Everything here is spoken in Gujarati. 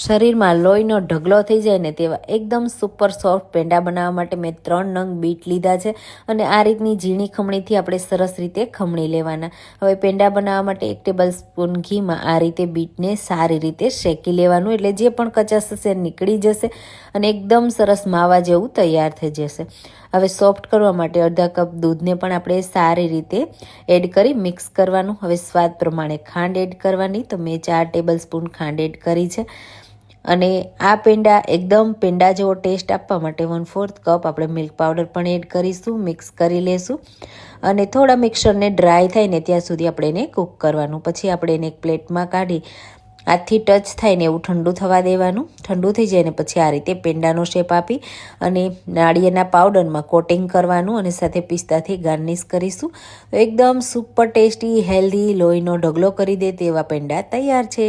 શરીરમાં લોહીનો ઢગલો થઈ જાય ને તેવા એકદમ સુપર સોફ્ટ પેંડા બનાવવા માટે મેં 3 નંગ બીટ લીધા છે અને આ રીતની ઝીણી ખમણીથી આપણે સરસ રીતે ખમણી લેવાના। હવે પેંડા બનાવવા માટે 1 ટેબલ સ્પૂન ઘીમાં આ રીતે બીટને સારી રીતે શેકી લેવાનું, એટલે જે પણ કચાશ હશે નીકળી જશે અને એકદમ સરસ માવા જેવું તૈયાર થઈ જશે। હવે સોફ્ટ કરવા માટે અડધા કપ દૂધને પણ આપણે સારી રીતે એડ કરી મિક્સ કરવાનું। હવે સ્વાદ પ્રમાણે ખાંડ એડ કરવાની, તો મેં 4 ટેબલ સ્પૂન ખાંડ એડ કરી છે અને આ પેંડા એકદમ પેંડા જેવો ટેસ્ટ આપવા માટે 1/4 કપ આપણે મિલ્ક પાવડર પણ એડ કરીશું, મિક્સ કરી લેશું અને થોડા મિક્સરને ડ્રાય થાય ને ત્યાં સુધી આપણે એને કૂક કરવાનું। પછી આપણે એને એક પ્લેટમાં કાઢી હાથથી ટચ થાય ને એવું ઠંડુ થવા દેવાનું। ઠંડુ થઈ જાય ને પછી આ રીતે પેંડાનો શેપ આપી અને નાળિયેરના પાવડરમાં કોટિંગ કરવાનું અને સાથે પિસ્તાથી ગાર્નિશ કરીશું। એકદમ સુપર ટેસ્ટી, હેલ્ધી, લોહીનો ઢગલો કરી દે તેવા પેંડા તૈયાર છે।